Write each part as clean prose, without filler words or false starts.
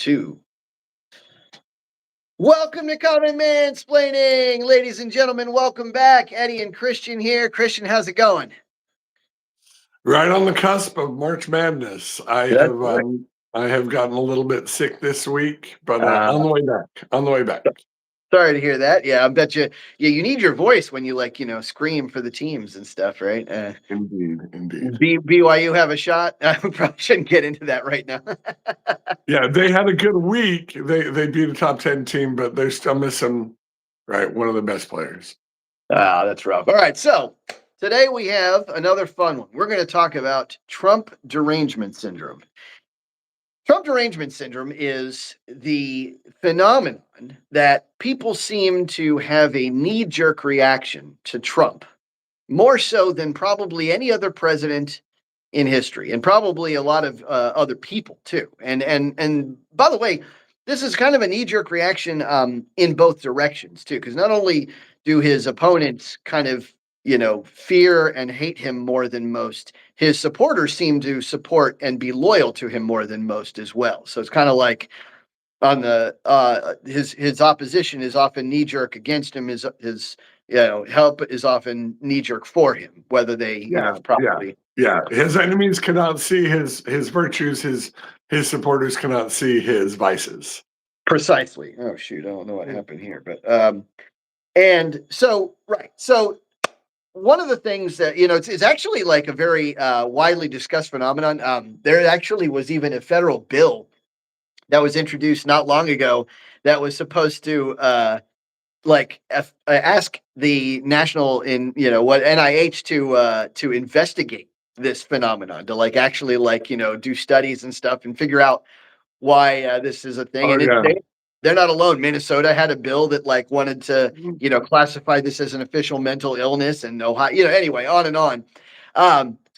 2. Welcome to Common Mansplaining, ladies and gentlemen. Welcome back. Eddie and Christian here. Christian, how's it going? Right on the cusp of March Madness. That's right. I have gotten a little bit sick this week, but Uh, on the way back. On the way back. Sorry to hear that. Yeah, I bet you. Yeah, you need your voice when you scream for the teams and stuff, right? Indeed. BYU have a shot. We probably shouldn't get into that right now. Yeah, they had a good week. They beat a top 10 team, but they're still missing one of the best players. That's rough. All right, so today we have another fun one. We're going to talk about Trump derangement syndrome. Trump derangement syndrome is the phenomenon that people seem to have a knee-jerk reaction to Trump, more so than probably any other president in history, and probably a lot of other people too. And by the way, this is kind of a knee-jerk reaction in both directions too, because not only do his opponents kind of fear and hate him more than most, his supporters seem to support and be loyal to him more than most as well. So it's kind of like on the his opposition is often knee jerk against him. His help is often knee jerk for him, whether they probably. Yeah. His enemies cannot see his virtues. His supporters cannot see his vices. Precisely. Oh shoot, I don't know what happened here, but and so right, so one of the things that it's actually like a very widely discussed phenomenon. There actually was even a federal bill that was introduced not long ago that was supposed to ask the national NIH to investigate this phenomenon, to actually do studies and stuff and figure out why this is a thing. They're not alone. Minnesota had a bill that wanted to, classify this as an official mental illness, and Ohio, anyway, on and on.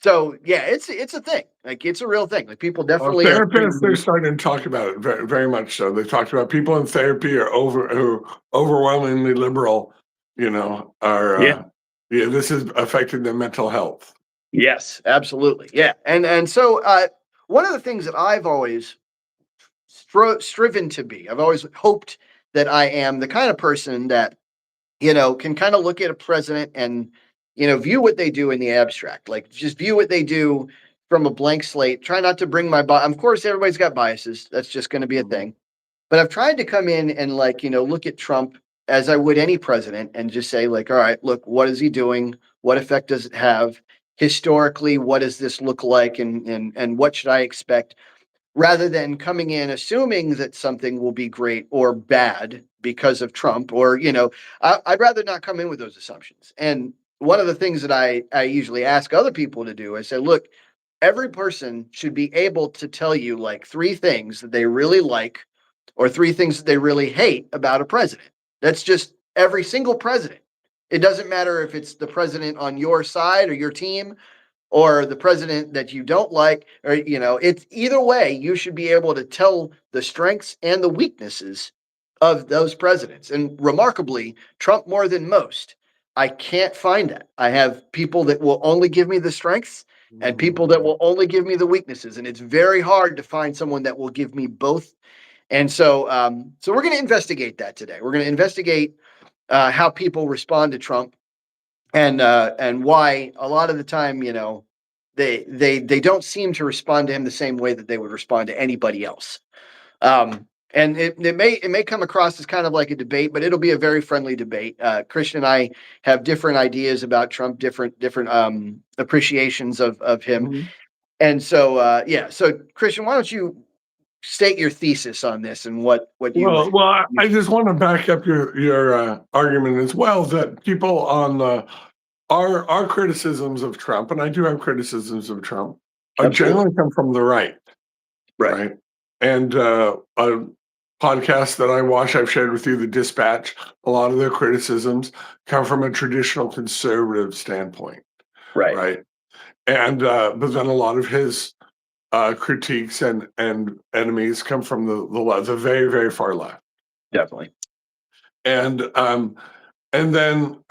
So yeah, it's a thing. It's a real thing. People definitely therapists, they're starting to talk about it very, very much so. They talked about people in therapy who overwhelmingly liberal, this is affecting their mental health. Yes, absolutely. Yeah. And so one of the things that I've always striven to be, I've always hoped that I am the kind of person that, can kind of look at a president and, view what they do in the abstract, just view what they do from a blank slate. Try not to bring my bias. Of course, everybody's got biases. That's just going to be a thing. But I've tried to come in and look at Trump as I would any president and just say all right, look, what is he doing? What effect does it have? Historically, what does this look like? And what should I expect? Rather than coming in assuming that something will be great or bad because of Trump, or I'd rather not come in with those assumptions. And one of the things that I usually ask other people to do, I say, look, every person should be able to tell you 3 things that they really like or 3 things that they really hate about a president. That's just every single president. It doesn't matter if it's the president on your side or your team, or the president that you don't like, or it's either way. You should be able to tell the strengths and the weaknesses of those presidents. And remarkably, Trump more than most, I can't find that. I have people that will only give me the strengths and people that will only give me the weaknesses, and it's very hard to find someone that will give me both. And so we're going to investigate that today. We're going to investigate how people respond to Trump, and why a lot of the time, they don't seem to respond to him the same way that they would respond to anybody else. And it may come across as kind of like a debate, but it'll be a very friendly debate. Christian and I have different ideas about Trump, different appreciations of him. And so so Christian, why don't you state your thesis on this and what you well I just want to back up your argument as well, that people on our criticisms of Trump, and I do have criticisms of Trump, generally come from the right. And a podcast that I watch, I've shared with you, The Dispatch, a lot of their criticisms come from a traditional conservative standpoint. Right. And but then a lot of his critiques and enemies come from the very, very far left. Definitely. And a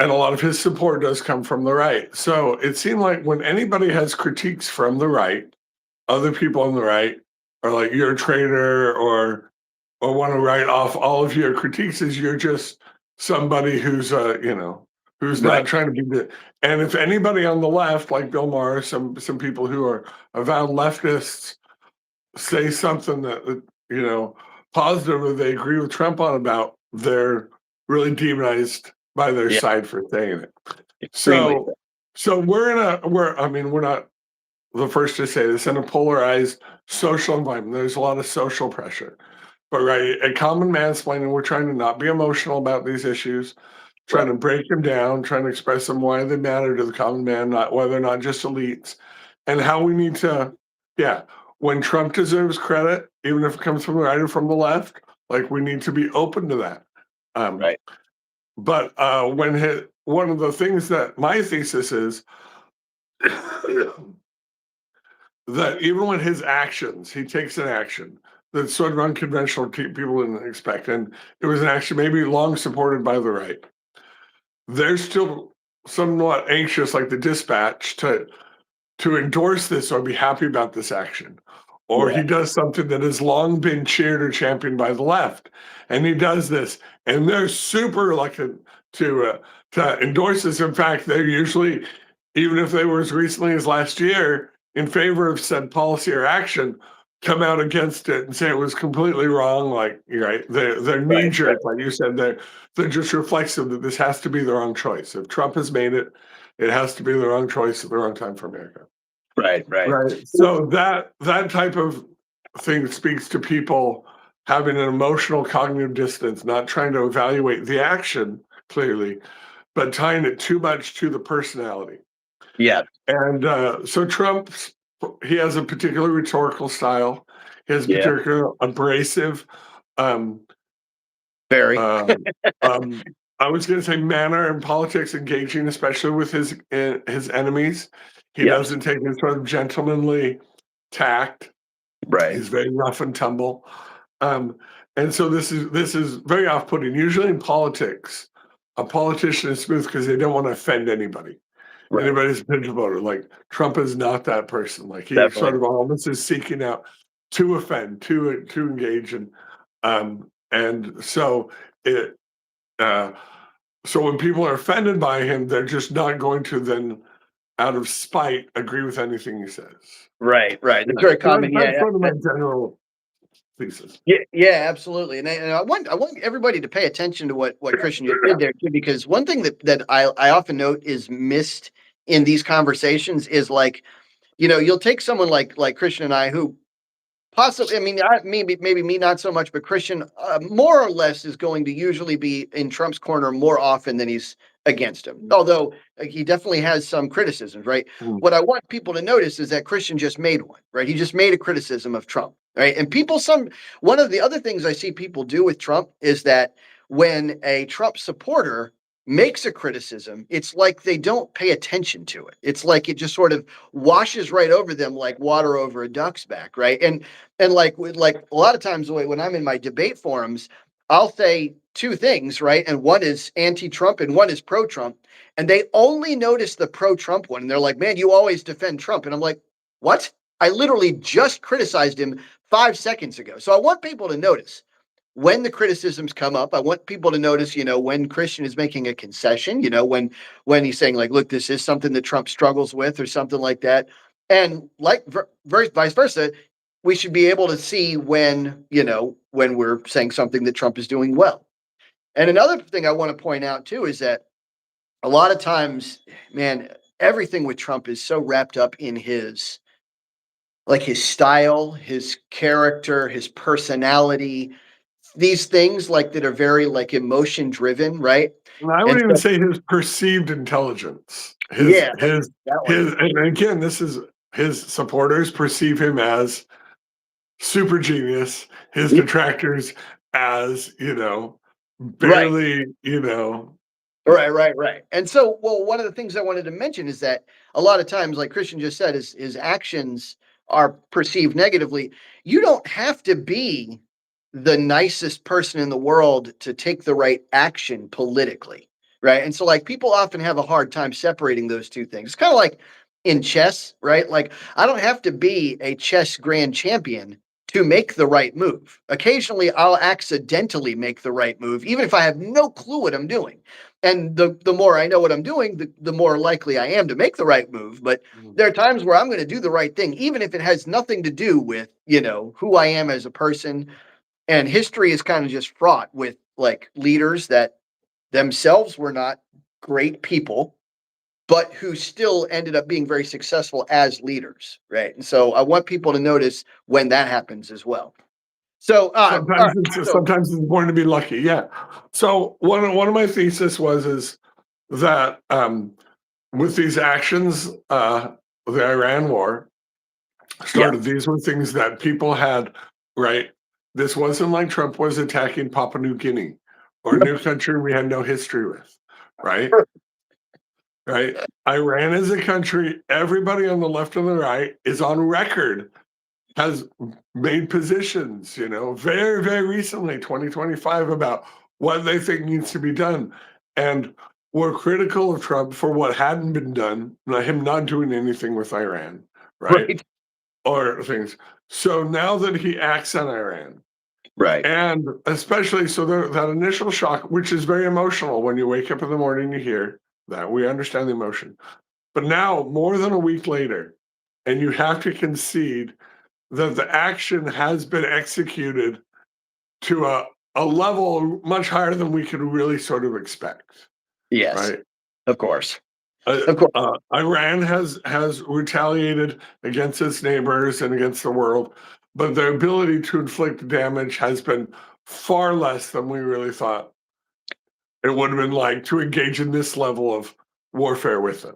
lot of his support does come from the right. So it seemed like when anybody has critiques from the right, other people on the right are like, you're a traitor, or or want to write off all of your critiques as you're just somebody who's who's Right. not trying to be the. And if anybody on the left, like Bill Maher, some people who are avowed leftists, say something that positive that they agree with Trump on about, they're really demonized by their Yeah. side for saying it. Extremely. So we're not the first to say this, in a polarized social environment. There's a lot of social pressure. But right, at Common Mansplaining, we're trying to not be emotional about these issues, trying to break them down, trying to express them why they matter to the common man, not why they're not just elites, and how we need to, when Trump deserves credit, even if it comes from the right or from the left, like we need to be open to that. Right. But one of the things that my thesis is that even when his actions, he takes an action that's sort of unconventional, people didn't expect, and it was an action maybe long supported by the right. They're still somewhat anxious, like the Dispatch, to endorse this or be happy about this action. Or he does something that has long been cheered or championed by the left, and he does this, and they're super reluctant to endorse this. In fact, they're usually, even if they were as recently as last year in favor of said policy or action, come out against it and say it was completely wrong. Like, right, they're knee jerk, like you said, they're just reflexive that this has to be the wrong choice. If Trump has made it, it has to be the wrong choice at the wrong time for America. Right. So that type of thing speaks to people having an emotional cognitive distance, not trying to evaluate the action clearly, but tying it too much to the personality. Yeah. And so he has a particular rhetorical style. He has particular abrasive, Very. I was going to say manner in politics, engaging, especially with his enemies. He doesn't take his sort of gentlemanly tact. Right. He's very rough and tumble. And so this is very off-putting. Usually in politics, a politician is smooth because they don't want to offend anybody. Right. Anybody's a potential voter. Like Trump is not that person. Like he sort of almost is seeking out to offend, to engage, and so it. So when people are offended by him, they're just not going to then, out of spite, agree with anything he says. Right. It's very common. That's sort of my general thesis. Yeah, absolutely. And I want everybody to pay attention to what Christian just did there too, because one thing that I often note is missed in these conversations is like, you'll take someone like Christian and I, who possibly, I mean, maybe me not so much, but Christian more or less is going to usually be in Trump's corner more often than he's against him. Although he definitely has some criticisms, right? What I want people to notice is that Christian just made one, right? He just made a criticism of Trump, right? And one of the other things I see people do with Trump is that when a Trump supporter makes a criticism, it's like they don't pay attention to it. It's like it just sort of washes right over them like water over a duck's back, right? And like a lot of times when I'm in my debate forums, I'll say two things, right? And one is anti-Trump and one is pro-Trump. And they only notice the pro-Trump one. And they're like, man, you always defend Trump. And I'm like, what? I literally just criticized him 5 seconds ago. So I want people to notice when the criticisms come up. I want people to notice, when Christian is making a concession, when he's saying like, look, this is something that Trump struggles with or something like that. And like vice versa, we should be able to see when we're saying something that Trump is doing well. And another thing I want to point out too is that a lot of times, man, everything with Trump is so wrapped up in his style, his character, his personality, these things like that are very like emotion driven, right? And I would even say his perceived intelligence. That His and again, this is his supporters perceive him as super genius, his detractors as, barely, Right. And so, one of the things I wanted to mention is that a lot of times, like Christian just said, his actions are perceived negatively. You don't have to be the nicest person in the world to take the right action politically, right? And so, like, people often have a hard time separating those two things. It's kind of like in chess, right? Like, I don't have to be a chess grand champion to make the right move. Occasionally, I'll accidentally make the right move, even if I have no clue what I'm doing. And the more I know what I'm doing, the more likely I am to make the right move. But there are times where I'm going to do the right thing, even if it has nothing to do with, who I am as a person. And history is kind of just fraught with like leaders that themselves were not great people, but who still ended up being very successful as leaders, right? And so I want people to notice when that happens as well. So, all right, so Sometimes it's important to be lucky. Yeah. So one of my thesis is that with these actions, the Iran war yeah, started. These were things that people had, right? This wasn't like Trump was attacking Papua New Guinea or a new country we had no history with, right? Right. Iran is a country, everybody on the left and the right is on record, has made positions, very, very recently, 2025, about what they think needs to be done. And we're critical of Trump for what hadn't been done, him not doing anything with Iran, right? right, Or things. So now that he acts on Iran, right, and especially that initial shock, which is very emotional when you wake up in the morning, you hear that, we understand the emotion. But now, more than a week later, and you have to concede that the action has been executed to a level much higher than we could really sort of expect, yes, right? of course, of course, Iran has retaliated against its neighbors and against the world, but their ability to inflict damage has been far less than we really thought it would have been like to engage in this level of warfare with them.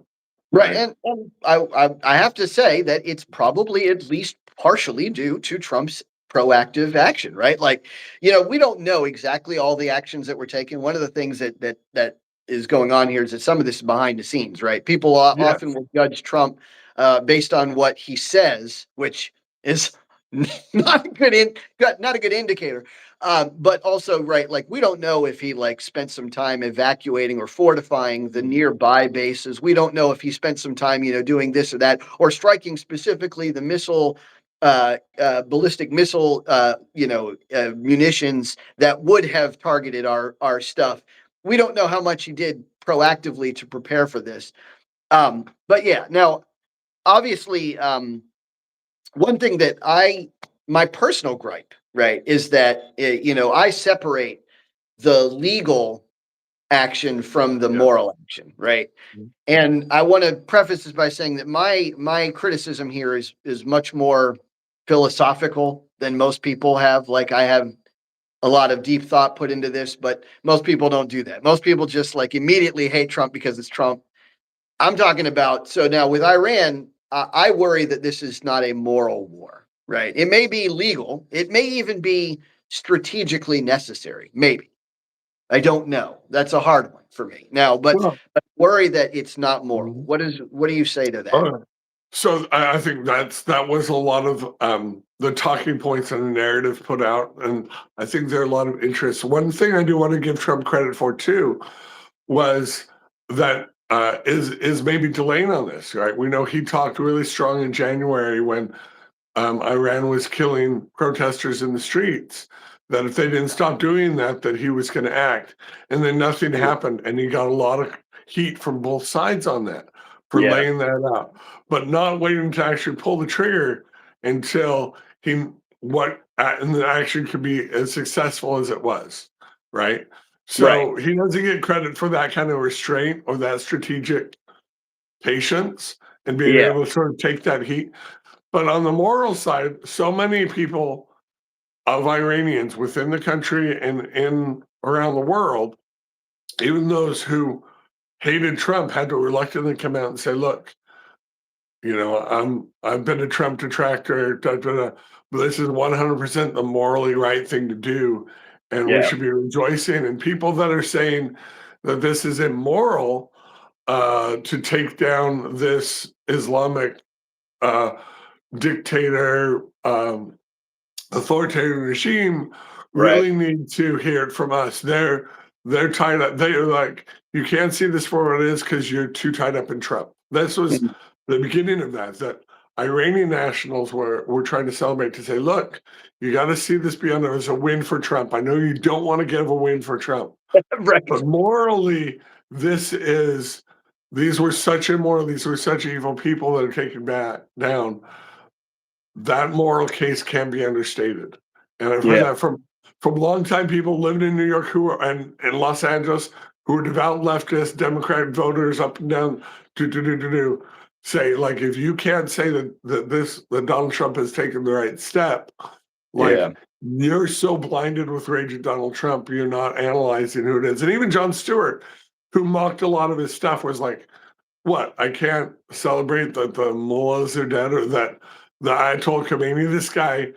right. Right. And I have to say that it's probably at least partially due to Trump's proactive action, right? Like, we don't know exactly all the actions that were taken. One of the things that is going on here is that some of this is behind the scenes, right? People Yes. often will judge Trump based on what he says, which is not a not a good indicator. But also, right, like we don't know if he like spent some time evacuating or fortifying the nearby bases. We don't know if he spent some time, doing this or that, or striking specifically the ballistic missile, munitions that would have targeted our stuff. We don't know how much he did proactively to prepare for this. But yeah, now obviously, one thing that my personal gripe, right, is that I separate the legal action from the Yeah. moral action, right? Mhm. And I want to preface this by saying that my criticism here is much more philosophical than most people have. Like I have a lot of deep thought put into this, but most people don't do that. Most people just like immediately hate Trump because it's Trump. I'm talking about, so now with Iran, I worry that this is not a moral war, right? It may be legal. It may even be strategically necessary. Maybe. I don't know. That's a hard one for me now, but Well, I worry that it's not moral. mhm. What do you say to that? Uh, so I think that was a lot of the talking points and the narrative put out, and I think there are a lot of interests. One thing I do want to give Trump credit for too was that is maybe delaying on this. Right, we know he talked really strong in January when Iran was killing protesters in the streets, that if they didn't stop doing that, that he was going to act. And then nothing happened. And he got a lot of heat from both sides on that for Yeah, laying that out, but not waiting to actually pull the trigger until and the action could be as successful as it was. Right. right. So he doesn't get credit for that kind of restraint or that strategic patience and being Yeah, able to sort of take that heat. But on the moral side, so many people of Iranians within the country and in around the world, even those who hated Trump, had to reluctantly come out and say, "Look, I've been a Trump detractor, da, da, da, but this is 100% the morally right thing to do, and we yeah, should be rejoicing." And people that are saying that this is immoral to take down this Islamic uh, dictator, authoritarian regime right. really need to hear it from us. They're tied up. They're like, you can't see this for what it is because you're too tied up in Trump. This was Mhm. the beginning of that. That Iranian nationals were trying to celebrate to say, look, you got to see this beyond as a win for Trump. I know you don't want to give a win for Trump, Right. but morally, these were such immoral, these were such evil people that are taken back down. That moral case can be understated. And I've heard Yeah. that from longtime people living in New York who are and in Los Angeles who are devout leftist Democratic voters up and down say, like, if you can't say that Donald Trump has taken the right step, Yeah. like, you're so blinded with rage at Donald Trump, you're not analyzing who it is. And even Jon Stewart, who mocked a lot of his stuff, was like, what? I can't celebrate that the mullahs are dead or that the Ayatollah Khomeini, this guy,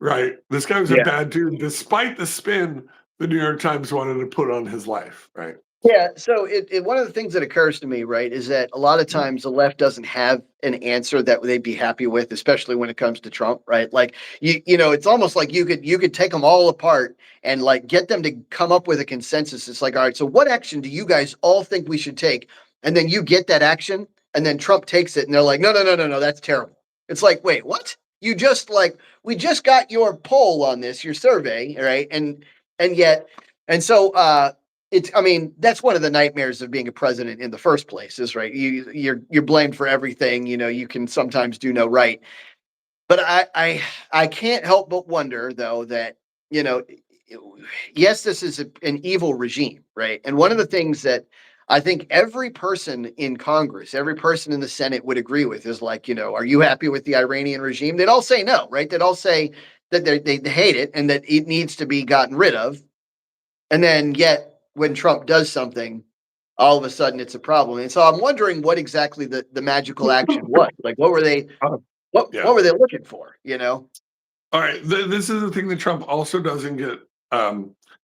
right? This guy was a Yeah. bad dude, despite the spin the New York Times wanted to put on his life, right? Yeah, so one of the things that occurs to me, right, is that a lot of times the left doesn't have an answer that they'd be happy with, especially when it comes to Trump, right? Like it's almost like you could take them all apart and like get them to come up with a consensus. It's like, all right, so what action do you guys all think we should take? And then you get that action, and then Trump takes it, and they're like, no, no, no, no, no, that's terrible. It's like, wait, what? You just like we just got your poll on this, your survey, right? And yet, and so I mean, that's one of the nightmares of being a president in the first place, is right. You're blamed for everything. You can sometimes do no right. But I can't help but wonder though that, you know, yes, this is an evil regime, right? And one of the things that I think every person in Congress, every person in the Senate would agree with is like, are you happy with the Iranian regime? They'd all say no, right? They'd all say that they hate it and that it needs to be gotten rid of. And then yet when Trump does something, all of a sudden it's a problem. And so I'm wondering what exactly the magical action was. Like what were they Oh, what yeah. what were they looking for, All right. This is the thing that Trump also doesn't get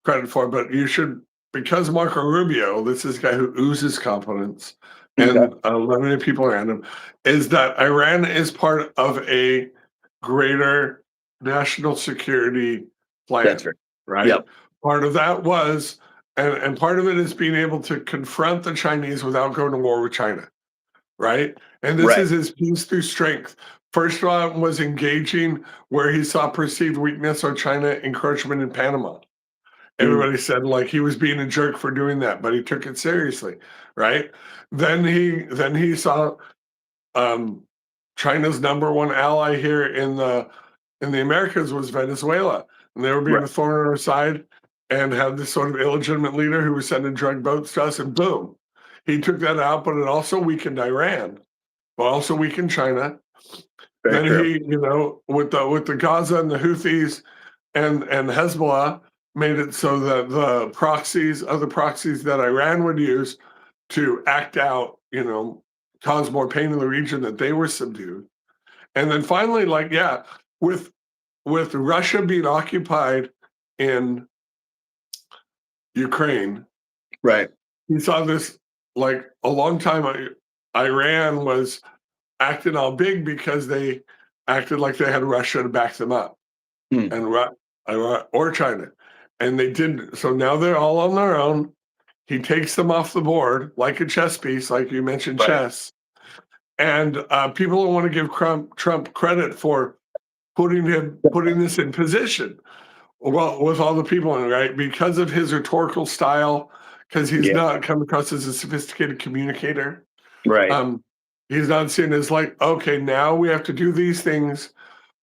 credit for, but you should, because Marco Rubio, this is a guy who oozes confidence, Okay. and limited people around him, is that Iran is part of a greater national security plan, That's right. right? Yep. Part of that was, and part of it is being able to confront the Chinese without going to war with China, right? And this Right. is his peace through strength. First one was engaging where he saw perceived weakness or China encroachment in Panama. Mm. Everybody said like he was being a jerk for doing that, but he took it seriously, right? Then he saw China's number one ally here in the Americas was Venezuela, and they were being Right. a thorn on our side, and had this sort of illegitimate leader who was sending drug boats to us, and boom, he took that out. But it also weakened Iran, but also weakened China. Very Then true. he, with the Gaza and the Houthis and Hezbollah, made it so that other proxies that Iran would use to act out, cause more pain in the region, that they were subdued. And then finally, like, yeah, with Russia being occupied in Ukraine, Right. he saw this like a long time. Iran was acting all big because they acted like they had Russia to back them up, Hmm. and or China, and they didn't. So now they're all on their own. He takes them off the board like a chess piece, like you mentioned, Right. chess. And people don't want to give Trump credit for putting this in position. Well, with all the people in it, right? Because of his rhetorical style, because he's Yeah. not come across as a sophisticated communicator. Right. Um, he's not seen as like, okay, now we have to do these things,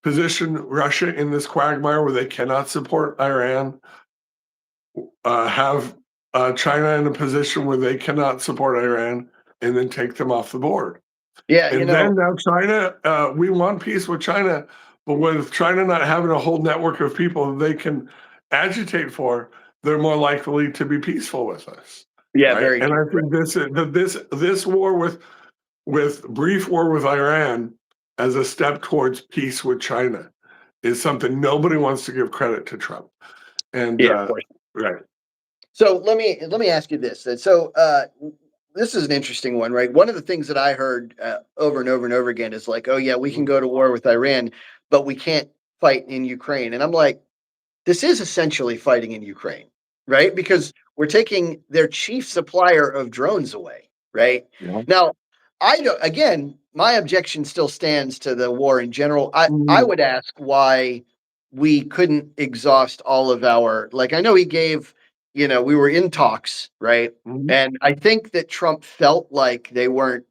position Russia in this quagmire where they cannot support Iran, have China in a position where they cannot support Iran, and then take them off the board. Yeah. And then now China, we want peace with China, but with China not having a whole network of people they can agitate for, they're more likely to be peaceful with us, Yeah. right? Very And I true. think this war with brief war with Iran as a step towards peace with China is something nobody wants to give credit to Trump. And Yeah. Of course. right, So let me ask you this. So this is an interesting one, right? One of the things that I heard over and over and over again is like, oh yeah, we can go to war with Iran, but we can't fight in Ukraine. And I'm like, this is essentially fighting in Ukraine, right? Because we're taking their chief supplier of drones away, right? yeah, Now, I don't again, my objection still stands to the war in general. I Mhm, would ask why we couldn't exhaust all of our, like, I know he gave, we were in talks, right? mhm. And I think that Trump felt like they weren't,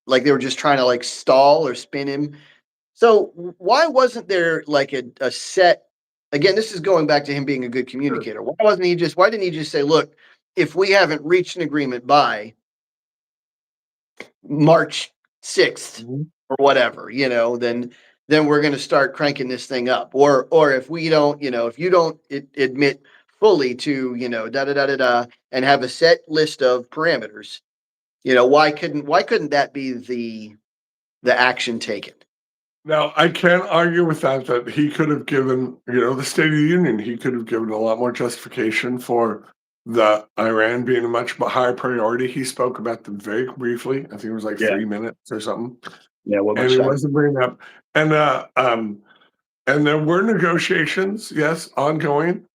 like they were just trying to like stall or spin him. So why wasn't there like a set, again, this is going back to him being a good Sure. communicator. Why didn't he just say, look, if we haven't reached an agreement by March 6th Mhm. or whatever, then we're going to start cranking this thing up. Or if we don't, if you don't admit fully to, da da da da da, and have a set list of parameters, why couldn't that be the action taken? Now, I can't argue with that he could have given, the State of the Union, he could have given a lot more justification for the Iran being a much higher priority. He spoke about them very briefly. I think it was like Yeah. 3 minutes or something, Yeah. What and much he time? wasn't bringing up and, and there were negotiations, yes, ongoing.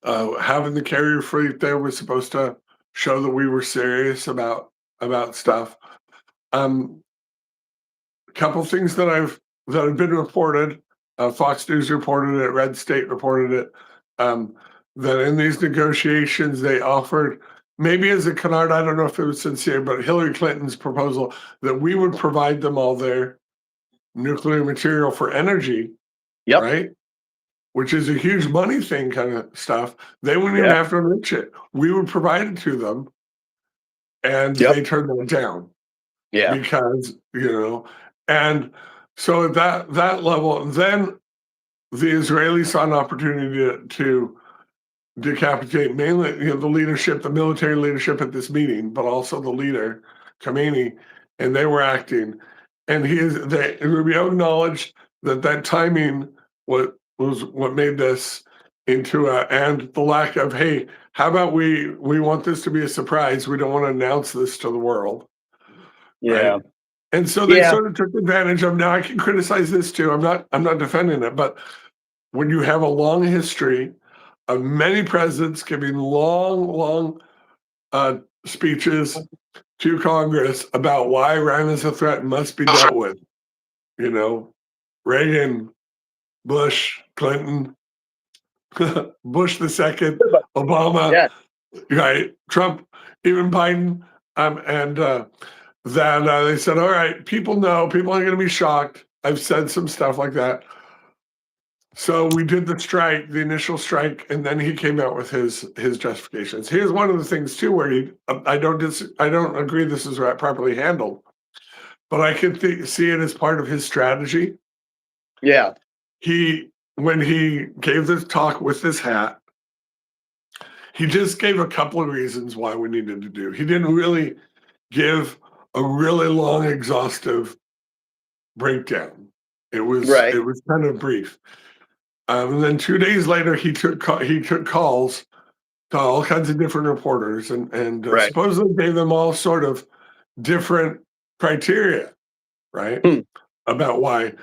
Having the carrier fleet there was supposed to show that we were serious about stuff. Um, a couple things that have been reported. Fox News reported it. Red State reported it. That in these negotiations they offered, maybe as a canard, I don't know if it was sincere, but Hillary Clinton's proposal that we would provide them all their nuclear material for energy, Yep. right? Which is a huge money thing kind of stuff. They wouldn't even Yeah. have to enrich it. We would provide it to them, and Yep. they turned that down Yeah. because, and so at that level, then the Israelis saw an opportunity to decapitate mainly, the leadership, the military leadership at this meeting, but also the leader, Khamenei, and they were acting. And Rubio acknowledged that timing was what made this into and the lack of, hey, how about we want this to be a surprise? We don't want to announce this to the world, right? Yeah. And so they Yeah. sort of took advantage of. Now I can criticize this too. I'm not defending it, but when you have a long history of many presidents giving long speeches to Congress about why Iran is a threat and must be dealt with, you know, Reagan, Bush, Clinton, Bush the second, Obama, Yeah. right, Trump, even Biden, and that they said, all right, people know, people aren't going to be shocked. I've said some stuff like that. So we did the strike, the initial strike, and then he came out with his justifications. Here's one of the things too, where I don't agree this is properly handled, but I can see it as part of his strategy. Yeah. When he gave this talk with this hat, he just gave a couple of reasons why we needed to do. He didn't really give a really long, exhaustive breakdown. Right. It was kind of brief. And then 2 days later, he took calls to all kinds of different reporters, and Right. supposedly gave them all sort of different criteria, right, Hmm. about why.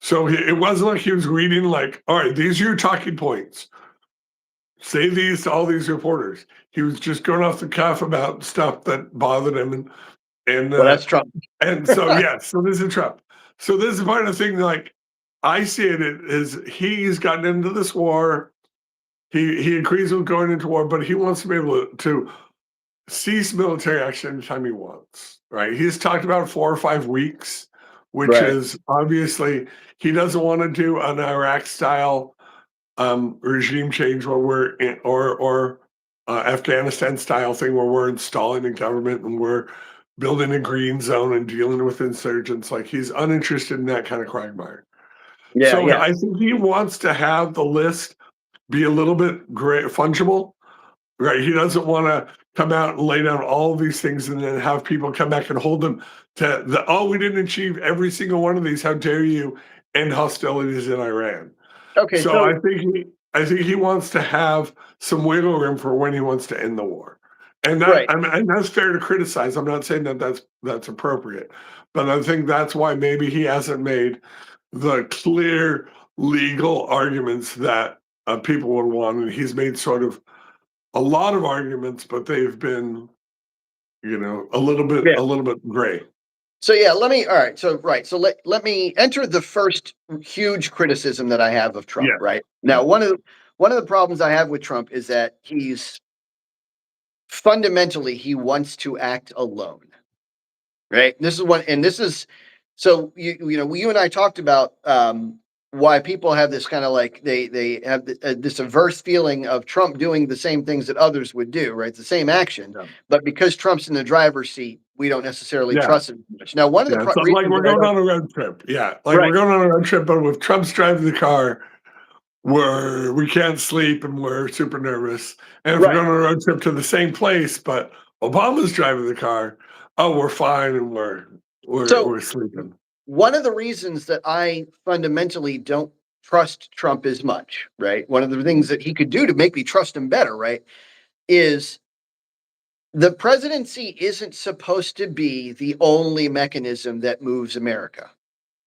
So it wasn't like he was reading like, all right, these are your talking points. Say these to all these reporters. He was just going off the cuff about stuff that bothered him, and Well, that's Trump. and so yeah, so this is Trump. So this is part of the thing. Like I see it is he's gotten into this war. He agrees with going into war, but he wants to be able to cease military action anytime he wants. Right? He's talked about 4 or 5 weeks, which Right. is obviously he doesn't want to do an Iraq style regime change where we're in, or Afghanistan style thing where we're installing a government and we're building a green zone and dealing with insurgents. Like he's uninterested in that kind of quagmire. Yeah. So Yeah. I think he wants to have the list be a little bit fungible, right? He doesn't want to come out and lay down all these things and then have people come back and hold them to we didn't achieve every single one of these. How dare you end hostilities in Iran? Okay. So So I think he wants to have some wiggle room for when he wants to end the war, and right. and that's fair to criticize. I'm not saying that that's appropriate, but I think that's why maybe he hasn't made the clear legal arguments that people would want, and he's made sort of a lot of arguments, but they've been, a Yeah. little bit gray. So yeah, all right. So let me enter the first huge criticism that I have of Trump, Yeah. right? Now, one of the problems I have with Trump is that he's fundamentally he wants to act alone. Right? This is so you and I talked about why people have this kind of like they have this averse feeling of Trump doing the same things that others would do, right? The same action, Yeah. but because Trump's in the driver's seat, we don't necessarily Yeah. trust him much. Now, one of the Yeah. So like reasons we're that I going don't, on a road trip. Yeah. Like right, we're going on a road trip, but with Trump's driving the car, we can't sleep and we're super nervous. And if we're right. going on a road trip to the same place, but Obama's driving the car, oh, we're fine and So we're sleeping. one of the reasons that I fundamentally don't trust Trump as much, right? One of the things that he could do to make me trust him better, right, is the presidency isn't supposed to be the only mechanism that moves America,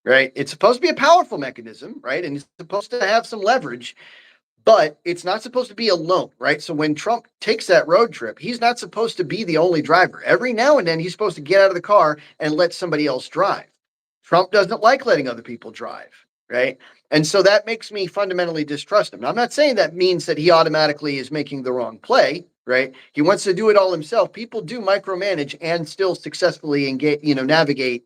right? It's supposed to be a powerful mechanism, right? And it's supposed to have some leverage, but it's not supposed to be alone, right? So when Trump takes that road trip, he's not supposed to be the only driver. Every now and then, he's supposed to get out of the car and let somebody else drive. Trump doesn't like letting other people drive, right? And so that makes me fundamentally distrust him. Now, I'm not saying that means that he automatically is making the wrong play, right? He wants to do it all himself. People do micromanage and still successfully engage, navigate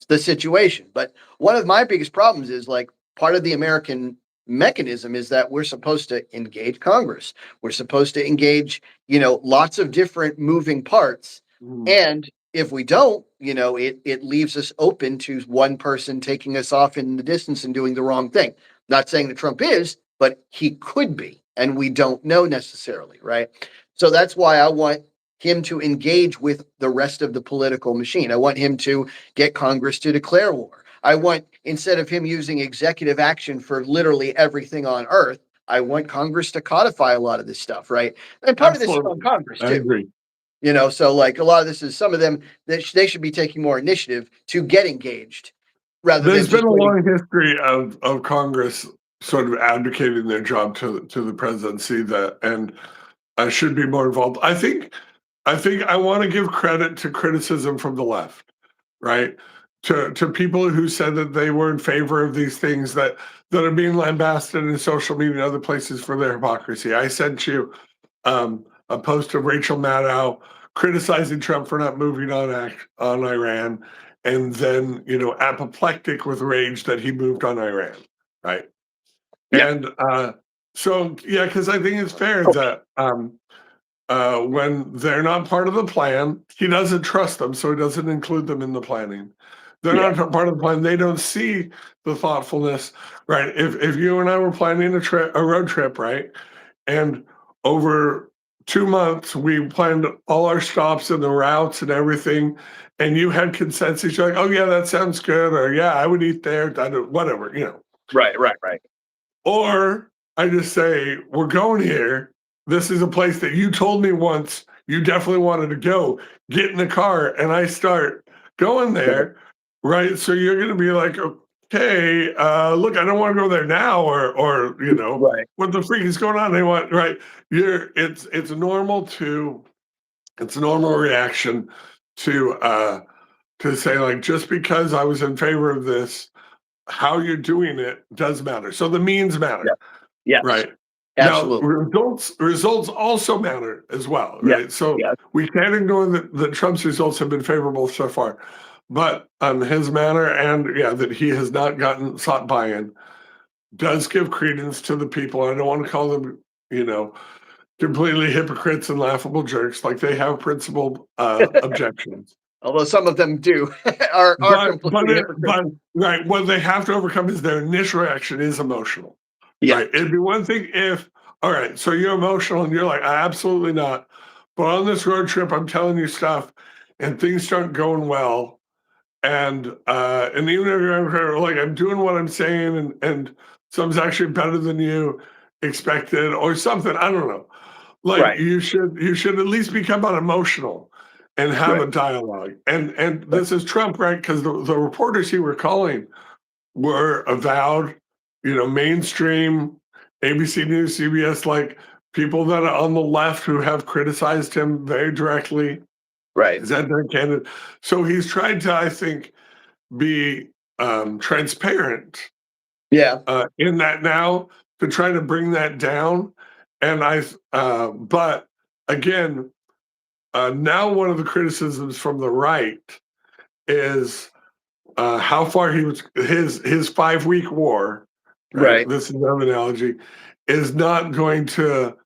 the situation. But one of my biggest problems is like part of the American mechanism is that we're supposed to engage Congress. We're supposed to engage, lots of different moving parts. Mm. And if we don't, it leaves us open to one person taking us off in the distance and doing the wrong thing. Not saying that Trump is, but he could be, and we don't know necessarily, right? So that's why I want him to engage with the rest of the political machine. I want him to get Congress to declare war. I want, instead of him using executive action for literally everything on earth, I want Congress to codify a lot of this stuff, right? And part of this is on Absolutely. Congress I too. agree. So like a lot of this is some of them that they should be taking more initiative to get engaged rather than There's been just a waiting. long history of Congress sort of advocating their job to the presidency and should be more involved. I think I want to give credit to criticism from the left, right? To people who said that they were in favor of these things that are being lambasted in social media and other places for their hypocrisy. I sent you a post of Rachel Maddow criticizing Trump for not moving on Iran, and then apoplectic with rage that he moved on Iran, right? Yeah. And so yeah, because I think it's fair that when they're not part of the plan, he doesn't trust them, so he doesn't include them in the planning. They're Yeah. not part of the plan. They don't see the thoughtfulness, right? If you and I were planning a road trip, right, and over 2 months we planned all our stops and the routes and everything, and you had consensus, you're like, oh yeah, that sounds good, or yeah, I would eat there, whatever, Right. or I just say, we're going here. This is a place that you told me once you definitely wanted to go. Get in the car, and I start going there, right? So you're going to be like, okay, look, I don't want to go there now, or Right. what the freak is going on? They want, right? It's normal it's a normal reaction to say like, just because I was in favor of this, how you're doing it does matter. So the means Yeah. matter, Yes. right? Now, Absolutely. results also matter as well, Yeah. right? So Yeah. we can't ignore that Trump's results have been favorable so far, but his manner and yeah, that he has not sought buy-in does give credence to the people. I don't want to call them, completely hypocrites and laughable jerks. Like they have principled objections. Although some of them do are completely hypocritical. But right, what they have to overcome is their initial reaction is emotional, Yeah. right? It'd be one thing if, all right, so you're emotional and you're like, absolutely not. But on this road trip, I'm telling you stuff, and things start going well, and even if you're like, I'm doing what I'm saying, and some's actually better than you expected, or something. I don't know. Like Right. you should at least become unemotional and have Right. a dialogue. And this is Trump, right? Because the reporters he were calling were avowed, mainstream ABC News, CBS, like people that are on the left who have criticized him very directly. Right. Is that their candidate? So he's tried to, I think, be transparent Yeah. in that now to try to bring that down. And but again, now one of the criticisms from the right is how far he was his 5-week war, right? Right. This is no analogy, is not going to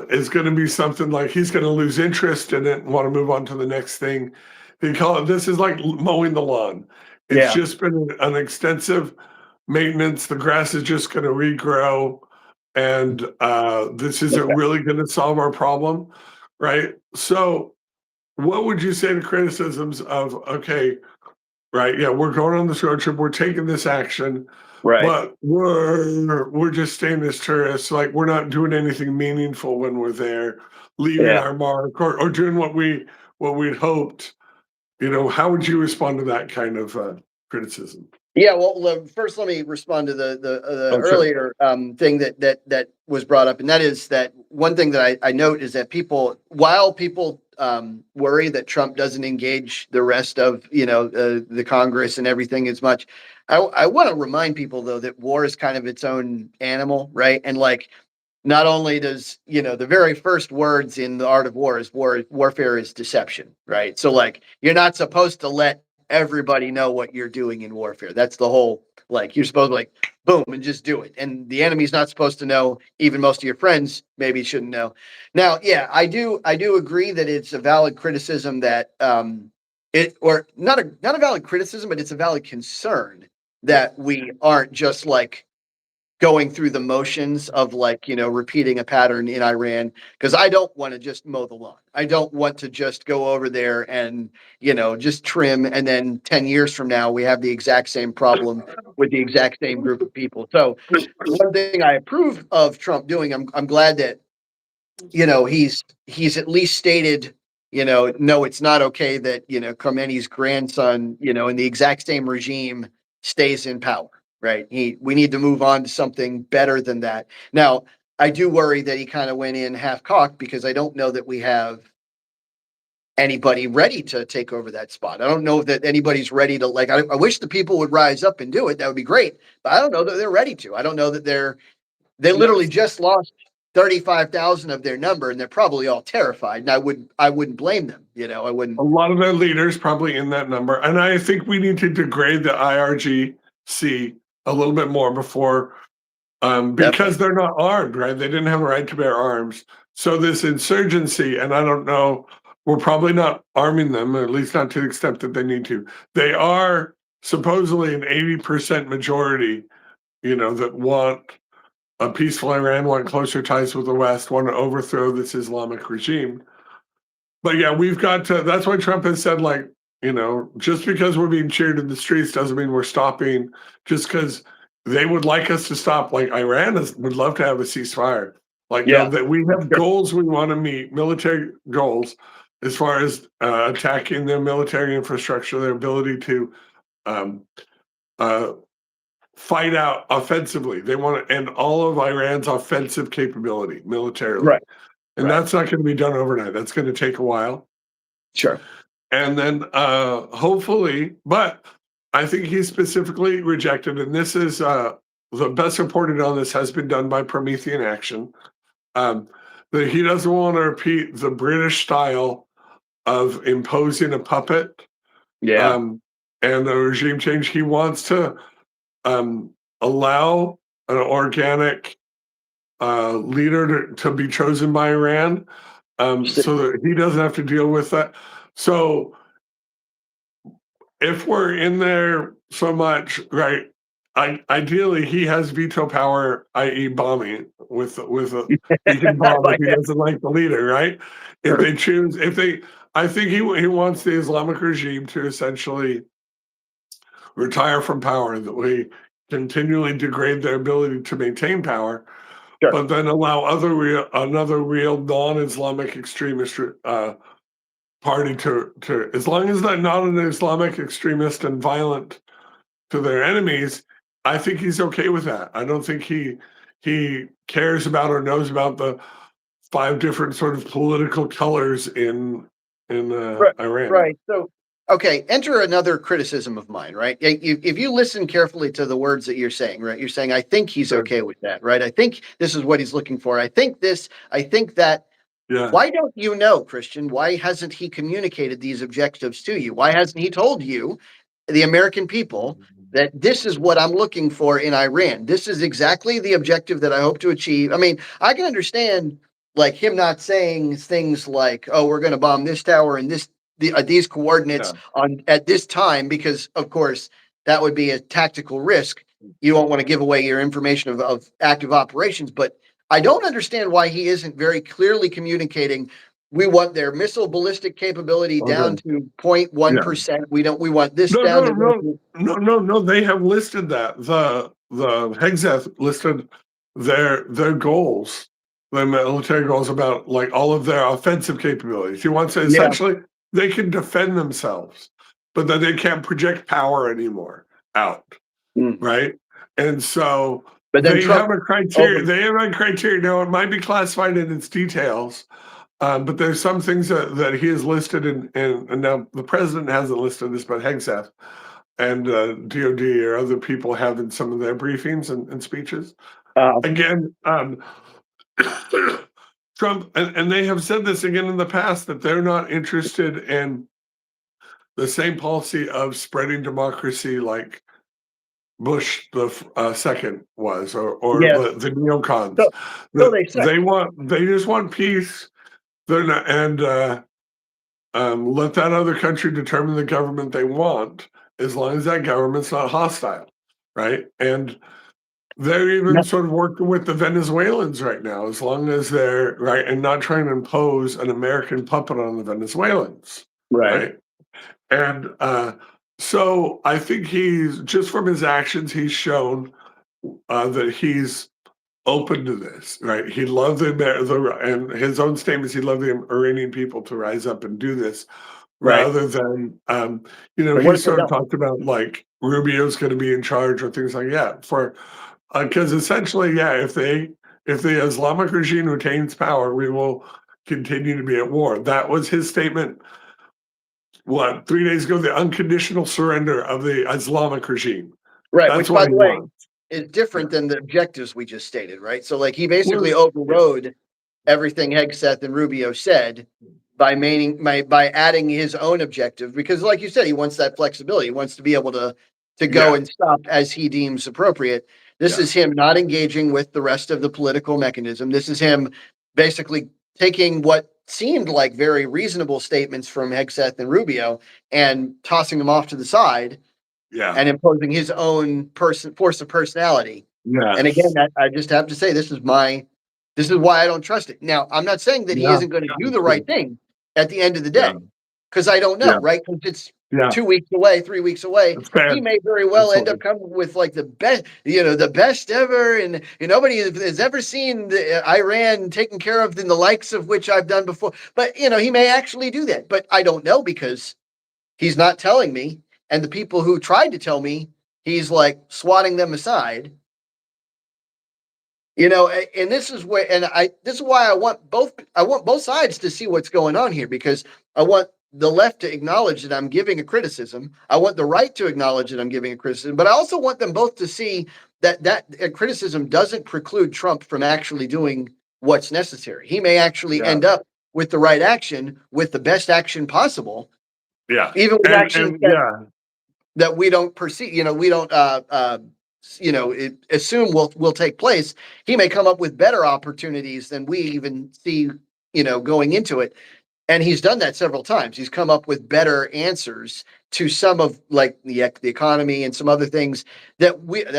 is going to be something like he's going to lose interest in it and want to move on to the next thing. They call it this is like mowing the lawn. It's Yeah. just been an extensive maintenance. The grass is just going to regrow, and this isn't Okay. really going to solve our problem, right? So, what would you say to criticisms of okay, right? Yeah, we're going on this road trip. We're taking this action, Right. but we're just staying as tourists. Like we're not doing anything meaningful when we're there, leaving Yeah. our mark or doing what we'd hoped. How would you respond to that kind of criticism? Yeah, well, first let me respond to the Oh, sure. earlier thing that was brought up, and that is that one thing that I note is that while people worry that Trump doesn't engage the rest of the Congress and everything as much, I want to remind people though that war is kind of its own animal, right? And like not only does the very first words in the art of war is warfare is deception, right? So like you're not supposed to let everybody know what you're doing in warfare. That's the whole, like you're supposed to like boom and just do it, and the enemy's not supposed to know. Even most of your friends maybe shouldn't know. Now yeah, I do agree that it's a valid criticism that it or not a valid criticism, but it's a valid concern that we aren't just like going through the motions of like repeating a pattern in Iran, because I don't want to just mow the lawn. I don't want to just go over there and just trim, and then 10 years from now we have the exact same problem with the exact same group of people. So one thing I approve of Trump doing, I'm glad that he's at least stated, no, it's not okay that Khomeini's grandson, in the exact same regime stays in power, right? We need to move on to something better than that. Now, I do worry that he kind of went in half cocked, because I don't know that we have anybody ready to take over that spot. I don't know that anybody's ready to like. I wish the people would rise up and do it. That would be great, but I don't know that they're ready to. I don't know that they literally Yes. just lost 35,000 of their number, and they're probably all terrified. And I wouldn't blame them. I A wouldn't. lot of their leaders probably in that number. And I think we need to degrade the IRGC a little bit more before, Definitely. because they're not armed, right? They didn't have a right to bear arms. So this insurgency, and I don't know, we're probably not arming them, at least not to the extent that they need to. They are supposedly an 80% majority, that want a peaceful Iran, want closer ties with the West, want to overthrow this Islamic regime. But yeah, we've got to. That's why Trump has said, like, just because we're being cheered in the streets doesn't mean we're stopping. Just because they would like us to stop, like would love to have a ceasefire. Like, no, Yeah. that we have Sure. goals we want to meet, military goals, as far as attacking their military infrastructure, their ability to um, uh, fight out offensively. They want to end all of Iran's offensive capability militarily. Right. And Right. that's not going to be done overnight. That's going to take a while. Sure. And then hopefully, but I think he specifically rejected, and this is the best reported on this has been done by Promethean Action, um, that he doesn't want to repeat the British style of imposing a puppet Yeah. um, and the regime change. He wants to allow an organic leader to be chosen by Iran, so that he doesn't have to deal with that. So if we're in there so much, right? Ideally, he has veto power, i.e., bombing he can bomb if Like he that. doesn't like the leader, right? If Sure. they choose, I think he wants the Islamic regime to essentially retire from power, that we continually degrade their ability to maintain power, Sure. but then allow another real non-Islamic extremist party to as long as they're not an Islamic extremist and violent to their enemies, I think he's okay with that. I don't think he cares about or knows about the 5 different sort of political colors in Right, Iran. right. So, okay, enter another criticism of mine, right? If you listen carefully to the words that you're saying, right? You're saying, I think he's Sure. okay with that, right? I think this is what he's looking for. I think this, I think that. Yeah. Why don't you know, Christian? Why hasn't he communicated these objectives to you? Why hasn't he told you, the American people, that this is what I'm looking for in Iran? This is exactly the objective that I hope to achieve. I mean, I can understand like him not saying things like, "Oh, we're going to bomb this tower and these coordinates Yeah. on at this time," because of course that would be a tactical risk. You won't want to give away your information of active operations, but I don't understand why he isn't very clearly communicating. We want their missile ballistic capability down Okay. to Yeah. 0.1%. We want this No, down no, to no, no, no, no. They have listed that. The Hegseth listed their goals, their military goals about like all of their offensive capabilities. He wants to yeah. essentially they can defend themselves, but then they can't project power anymore out, Mm. right? And so But then they Trump have a criteria. over. They have a criteria. Now it might be classified in its details, but there's some things that he has listed, and now the president hasn't listed this, but Hegseth and DOD or other people have in some of their briefings and speeches. Again, Trump, and they have said this again in the past, that they're not interested in the same policy of spreading democracy like Bush the second was, or Yes. the neocons. So, so they say. They just want peace. They're not, and let that other country determine the government they want, as long as that government's not hostile, right? And they're even sort of working with the Venezuelans right now, as long as they're right and not trying to impose an American puppet on the Venezuelans, Right. right? And so I think he's just from his actions, he's shown that he's open to this, right? He loved and his own statements, he loved the Iranian people to rise up and do this, Right. rather than, But what he if they sort of don't? talked about like Rubio's going to be in charge or things like that. Because essentially, yeah, if the Islamic regime retains power, we will continue to be at war. That was his statement. What, 3 days ago? The unconditional surrender of the Islamic regime. Right. That's Which, by what the he way, wants. is Yeah. different than the objectives we just stated, right? So, like, he basically Well, yeah. overrode everything Hegseth and Rubio said by adding his own objective, because, like you said, he wants that flexibility. He wants to be able to go Yeah. and stop as he deems appropriate. This Yeah. is him not engaging with the rest of the political mechanism. This is him basically taking what seemed like very reasonable statements from Hegseth and Rubio and tossing them off to the side Yeah. and imposing his own force of personality. And again, Yes. I just have to say, this is why I don't trust it. Now, I'm not saying that he Yeah. isn't going to do That's the right good. thing at the end of the Yeah. day, because I don't know, Yeah. right? Because it's Yeah. 2 weeks away, 3 weeks away. That's fair. He may very well end Absolutely. up coming with like the best, the best ever, and nobody has ever seen Iran taken care of in the likes of which I've done before. But he may actually do that, but I don't know because he's not telling me, and the people who tried to tell me, he's like swatting them aside. And this is why I want both sides to see what's going on here, because I want the left to acknowledge that I'm giving a criticism. I want the right to acknowledge that I'm giving a criticism, but I also want them both to see that criticism doesn't preclude Trump from actually doing what's necessary. He may actually Yeah. end up with the right action, with the best action possible, Yeah. even with actions And yeah. that we don't perceive, we don't assume will take place. He may come up with better opportunities than we even see, going into it. And he's done that several times. He's come up with better answers to some of like the economy and some other things that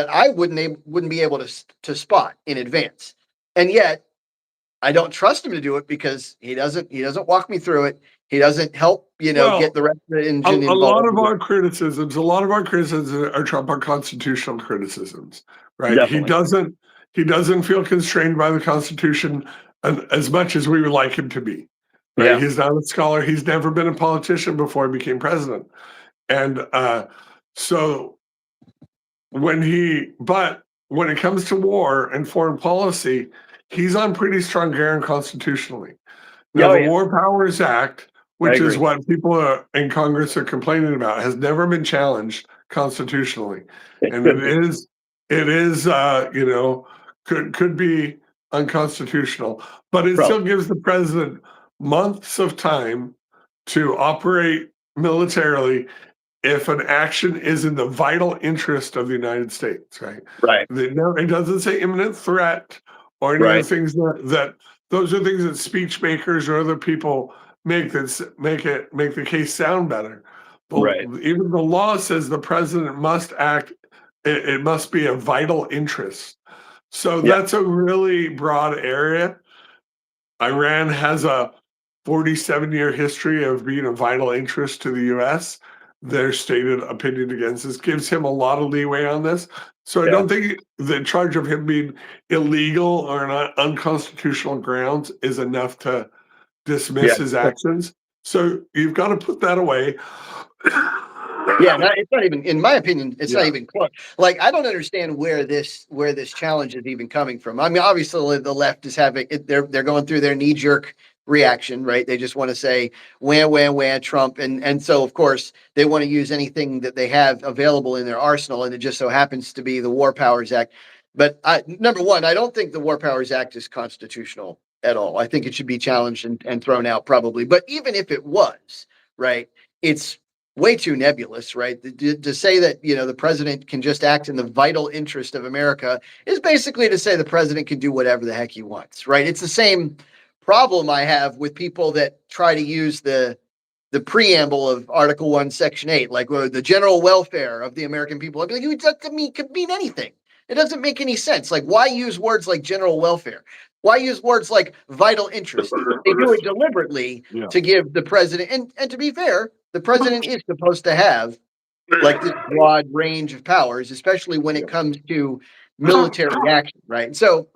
I wouldn't be able to spot in advance. And yet I don't trust him to do it because he doesn't walk me through it. He doesn't help, get Well, the rest of the a engine lot involved. of our criticisms, are Trump are constitutional criticisms, right? He Definitely. doesn't feel constrained by the Constitution as much as we would like him to be, right? Yeah. He's not a scholar. He's never been a politician before he became president, and so when it comes to war and foreign policy, he's on pretty strong ground constitutionally. Now, Oh, the yeah. War Powers Act which is agree. what people in Congress are complaining about, has never been challenged constitutionally, It and could be. it is could be unconstitutional, but it Probably. still gives the president months of time to operate militarily if an action is in the vital interest of the United States, right? Right. It doesn't say imminent threat or any of the Right. things that those are things that speech makers or other people make make the case sound better. But Right. even the law says the president must act. It must be a vital interest. So Yeah. that's a really broad area. Iran has a 47-year history of being a vital interest to the US. Their stated opinion against this gives him a lot of leeway on this. So I Yeah. don't think the charge of him being illegal or on unconstitutional grounds is enough to Yeah. dismiss his actions. So you've got to put that away. Yeah, it's not even, in my opinion, it's not Yeah. even close. Like, I don't understand where this challenge is even coming from. I mean, obviously, the left is having it, they're going through their knee jerk reaction, right? They just want to say wah Trump, and so of course they want to use anything that they have available in their arsenal, and it just so happens to be the War Powers Act. But number one, I don't think the War Powers Act is constitutional at all. I think it should be challenged and thrown out probably. But even if it was, right, it's way too nebulous, right? To say that, the president can just act in the vital interest of America is basically to say the president can do whatever the heck he wants, right? It's the same problem I have with people that try to use the preamble of Article 1, Section 8, like the general welfare of the American people. I'd be like, it could mean anything. It doesn't make any sense. Like, why use words like general welfare? Why use words like vital interest? They do it deliberately Yeah. to give the president, and to be fair, the president is supposed to have like this broad range of powers, especially when it comes to military action, right? So,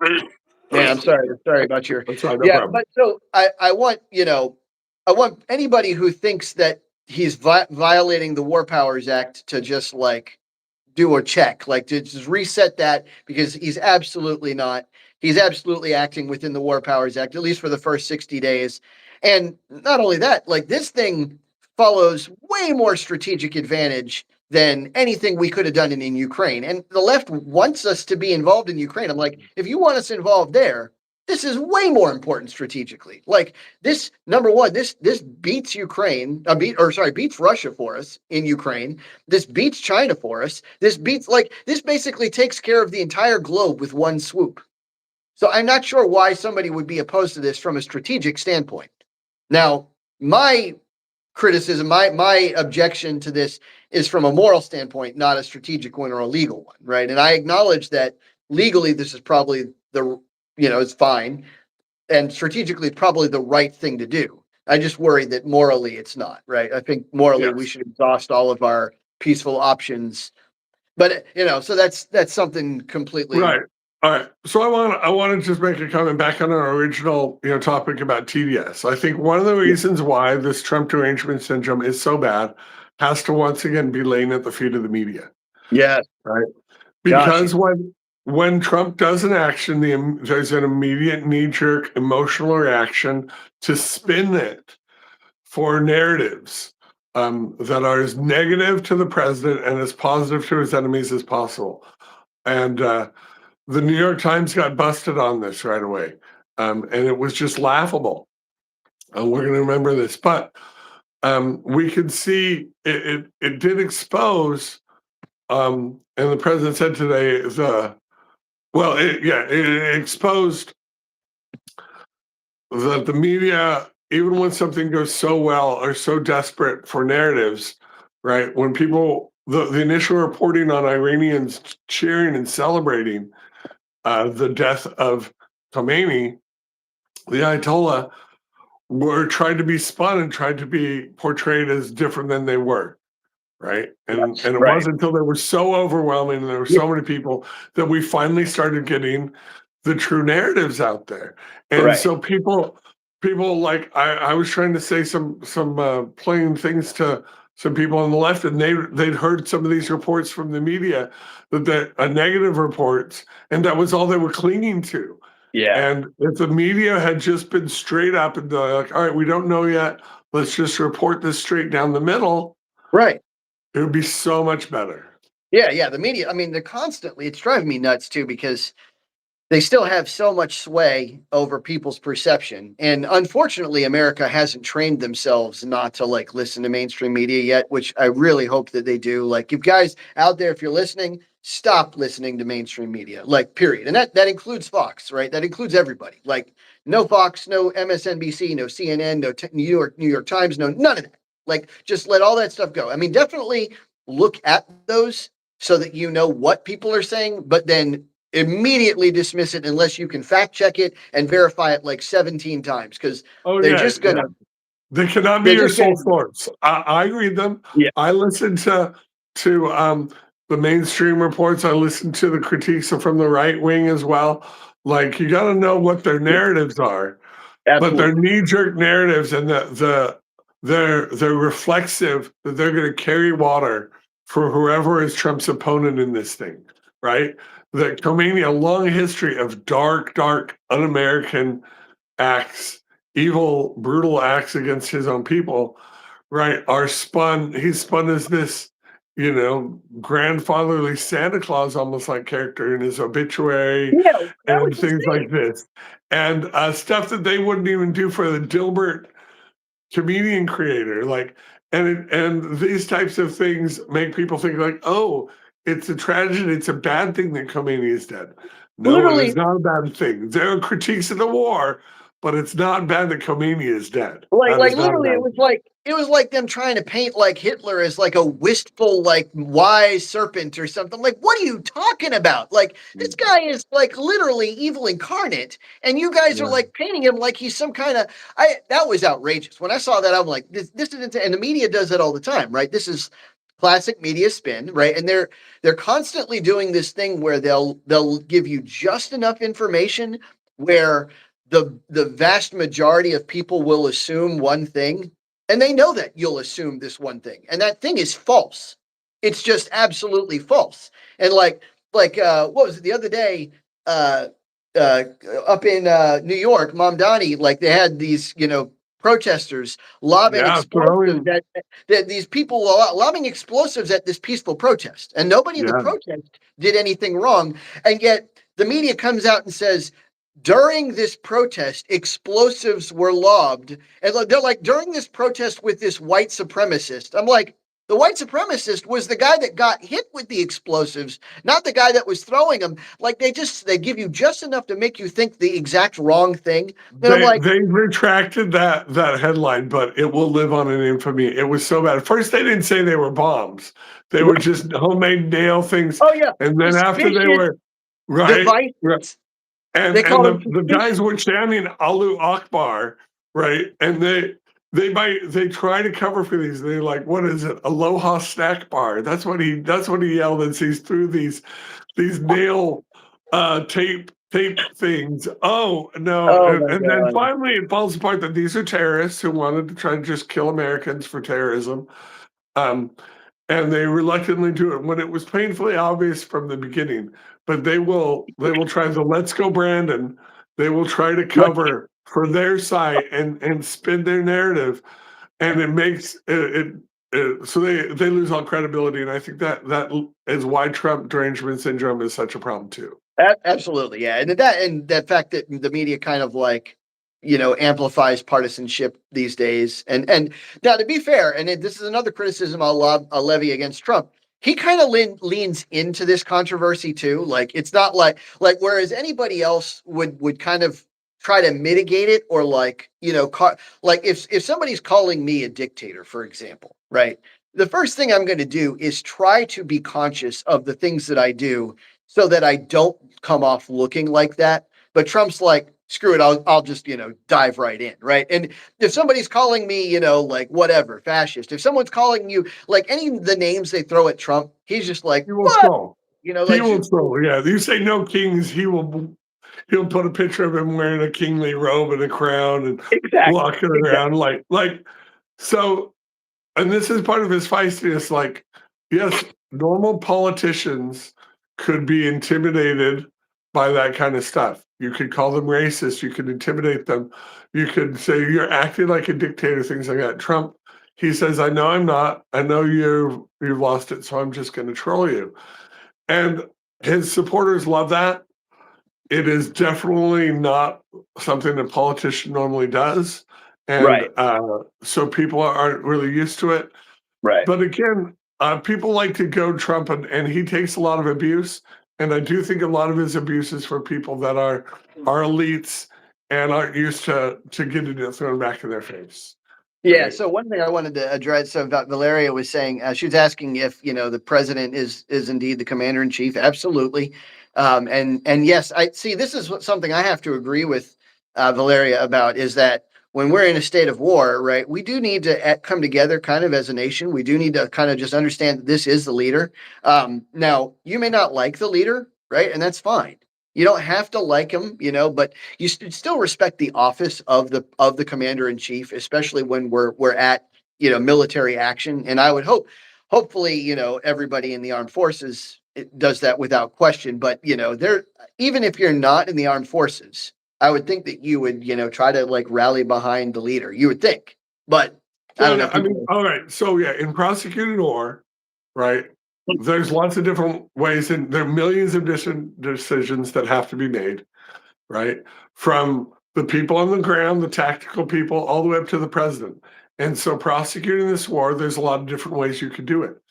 man, I'm sorry about your, That's right, no yeah, problem. but so I want, I want anybody who thinks that he's violating the War Powers Act to just like do a check, like to just reset that, because he's absolutely not. He's absolutely acting within the War Powers Act, at least for the first 60 days. And not only that, like this thing follows way more strategic advantage than anything we could have done in Ukraine. And the left wants us to be involved in Ukraine. I'm like, if you want us involved there, this is way more important strategically. Like this, number one, this beats Ukraine, beats Russia for us in Ukraine. This beats China for us. This basically takes care of the entire globe with one swoop. So I'm not sure why somebody would be opposed to this from a strategic standpoint. Now, my criticism, my objection to this is from a moral standpoint, not a strategic one or a legal one, right? And I acknowledge that legally this is probably it's fine, and strategically probably the right thing to do. I just worry that morally it's not, right? I think morally we Yes. should exhaust all of our peaceful options. But so that's something completely Right. All right. So I want to just make a comment back on our original topic about TDS. I think one of the reasons why this Trump derangement syndrome is so bad has to once again be laying at the feet of the media. Yeah. Right. Gotcha. Because when Trump does an action, there's an immediate knee-jerk emotional reaction to spin it for narratives that are as negative to the president and as positive to his enemies as possible. And the New York Times got busted on this right away. And it was just laughable. We're going to remember this. But we could see it did expose, and the president said today, it exposed that the media, even when something goes so well, are so desperate for narratives, right? When people, the initial reporting on Iranians cheering and celebrating the death of Khomeini, the Ayatollah, were tried to be spun and tried to be portrayed as different than they were, right? And it right. wasn't until they were so overwhelming and there were so many people that we finally started getting the true narratives out there. And Right. so people like I was trying to say some plain things to some people on the left, and they'd heard some of these reports from the media that negative reports, and that was all they were clinging to. Yeah. And if the media had just been straight up and like, all right, we don't know yet, let's just report this straight down the middle, Right. it would be so much better. Yeah, yeah. The media, I mean, they're constantly, it's driving me nuts too, because they still have so much sway over people's perception. And unfortunately, America hasn't trained themselves not to like listen to mainstream media yet, which I really hope that they do. Like, you guys out there, if you're listening, stop listening to mainstream media, like, period. And that includes Fox, right? That includes everybody. Like, no Fox, no MSNBC, no CNN, no New York Times, no, none of that. Like, just let all that stuff go. I mean, definitely look at those so that you know what people are saying, but then immediately dismiss it unless you can fact check it and verify it like 17 times, because Oh they're yeah, just gonna they cannot be they're your just sole gonna source. I read them. yeah. I listen to the mainstream reports. I listen to the critiques from the right wing as well. Like, you got to know what their Yeah, narratives are, but their absolutely. knee-jerk narratives and they're reflexive that they're going to carry water for whoever is Trump's opponent in this thing, right? That Khomeini, a long history of dark, un-American acts, evil, brutal acts against his own people, right, are spun. He's spun as this, grandfatherly Santa Claus almost like character in his obituary Yeah, that was and things insane. like this, and stuff that they wouldn't even do for the Dilbert comedian creator. Like, and these types of things make people think like, oh, it's a tragedy, it's a bad thing that Khomeini is dead. No, it is Literally, not a bad thing. There are critiques of the war, but it's not bad that Khomeini is dead. like That like is not a literally, bad thing. it was like them trying to paint like Hitler as like a wistful, like wise serpent or something. Like, what are you talking about? Like, this Mm, guy is like literally evil incarnate, and you guys are yeah. like painting him like he's some kind of. I That was outrageous. When I saw that, I'm like, this isn't. And the media does it all the time, right? This is classic media spin, right? And they're constantly doing this thing where they'll give you just enough information where the vast majority of people will assume one thing, and they know that you'll assume this one thing, and that thing is false. It's just absolutely false. And what was it the other day, uh uh up in New York, Mamdani, like they had these, protesters lobbing Yeah, explosives throwing. that these people lobbing explosives at this peaceful protest, and nobody in the Yeah, protest did anything wrong. And yet the media comes out and says, during this protest, explosives were lobbed. And they're like, during this protest with this white supremacist. I'm like, the white supremacist was the guy that got hit with the explosives, not the guy that was throwing them. Like, they give you just enough to make you think the exact wrong thing. And I'm like, they retracted that headline, but it will live on in infamy. It was so bad. First, they didn't say they were bombs; they were just homemade nail things. oh yeah, And then after they suspicious were right, right, devices. and They and call them the suspicious. guys were chanting Allahu Akbar, right? And they try to cover for these. They're like, what is it? Aloha snack bar. That's what he yelled as he's through these nail tape things. Oh no. Oh And, my and then god. finally it falls apart that these are terrorists who wanted to try to just kill Americans for terrorism. Um, and they reluctantly do it when it was painfully obvious from the beginning. But they will try the "Let's Go Brandon." They will try to Right. cover for their side and spin their narrative, and it makes so they lose all credibility. And I think that is why Trump derangement syndrome is such a problem too. Absolutely, yeah, and that fact that the media kind of like, amplifies partisanship these days. And now, to be fair, and this is another criticism I'll levy against Trump. He kind of leans into this controversy too. Like, it's not like whereas anybody else would kind of try to mitigate it, or like, like if somebody's calling me a dictator, for example, right? The first thing I'm going to do is try to be conscious of the things that I do so that I don't come off looking like that. But Trump's like, screw it, I'll just, dive right in, right? And if somebody's calling me, like whatever, fascist, if someone's calling you like any of the names they throw at Trump, he's just like, He will what? troll. He Like, will troll. Yeah, you say no kings, he'll put a picture of him wearing a kingly robe and a crown and exactly, walking exactly. around like so. And this is part of his feistiness. Like, yes, normal politicians could be intimidated by that kind of stuff. You could call them racist. You could intimidate them. You could say you're acting like a dictator, things like that. Trump, he says, I know I'm not. I know you've lost it, so I'm just going to troll you. And his supporters love that. It is definitely not something a politician normally does. And Right. so people aren't really used to it. Right. But again, people like to go Trump, and he takes a lot of abuse. And I do think a lot of his abuse is for people that are elites and aren't used to getting it thrown back in their face. Yeah. Right? So one thing I wanted to address, so about Valeria was saying, she was asking if, the president is indeed the commander in chief. Absolutely. And yes, I see, this is something I have to agree with Valeria about, is that when we're in a state of war, right, we do need to come together kind of as a nation. We do need to kind of just understand that this is the leader. Now, you may not like the leader, right? And that's fine. You don't have to like him, but you still respect the office of the commander in chief, especially when we're at military action. And I would hopefully everybody in the armed forces does that without question. But there, even if you're not in the armed forces, I would think that you would try to like rally behind the leader. You would think, but I don't know. I mean, all right. So yeah, in prosecuting war, right? There's lots of different ways, and there are millions of different decisions that have to be made, right? From the people on the ground, the tactical people, all the way up to the president. And so prosecuting this war, there's a lot of different ways you could do it.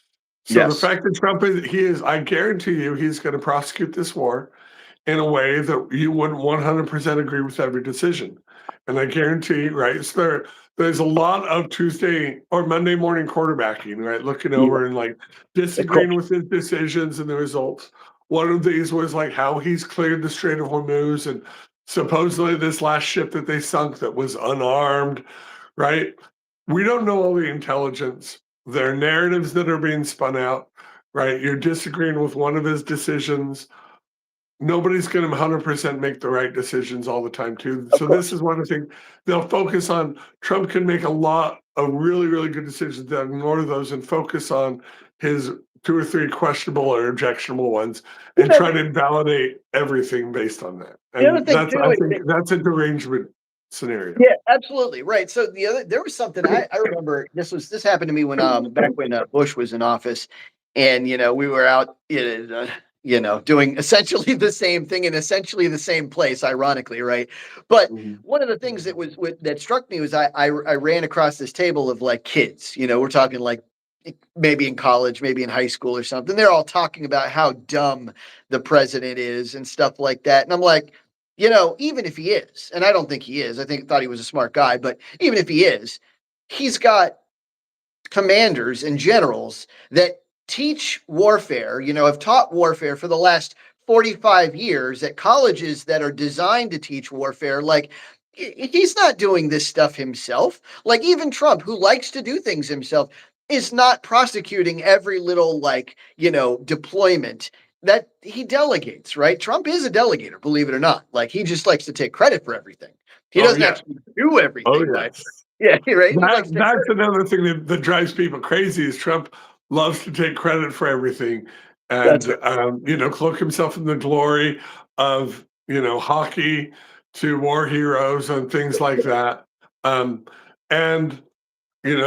So the Yes. fact that Trump I guarantee you, he's going to prosecute this war in a way that you wouldn't 100% agree with every decision. And I guarantee, right? So there's a lot of Tuesday or Monday morning quarterbacking, right? Looking Yeah, over and like of course. disagreeing with his decisions and the results. One of these was like how he's cleared the Strait of Hormuz, and supposedly this last ship that they sunk that was unarmed, right? We don't know all the intelligence. There are narratives that are being spun out, right? You're disagreeing with one of his decisions. Nobody's going to 100% make the right decisions all the time, too. Of So course. this is one of the things they'll focus on. Trump can make a lot of really, really good decisions that ignore those and focus on his 2 or 3 questionable or objectionable ones and Yeah, try to invalidate everything based on that. the other And thing I too is think that's a derangement scenario. yeah, absolutely right. So there was something I remember. This happened to me when back when Bush was in office, and we were out doing essentially the same thing in essentially the same place, ironically, right? But Mhm. one of the things that struck me was I ran across this table of like kids. We're talking like maybe in college, maybe in high school or something. They're all talking about how dumb the president is and stuff like that, and I'm like, even if he is, and I don't think he is, thought he was a smart guy, but even if he is, he's got commanders and generals that teach warfare, have taught warfare for the last 45 years at colleges that are designed to teach warfare. Like, he's not doing this stuff himself. Like, even Trump, who likes to do things himself, is not prosecuting every little, like, deployment that he delegates, right? Trump is a delegator, believe it or not. Like, he just likes to take credit for everything. He Oh, doesn't yeah. actually do Oh, everything, but yes. yeah, right. He likes to take That's credit. another thing that drives people crazy is Trump loves to take credit for everything That's and right. cloak himself in the glory of hockey to war heroes and things like that. And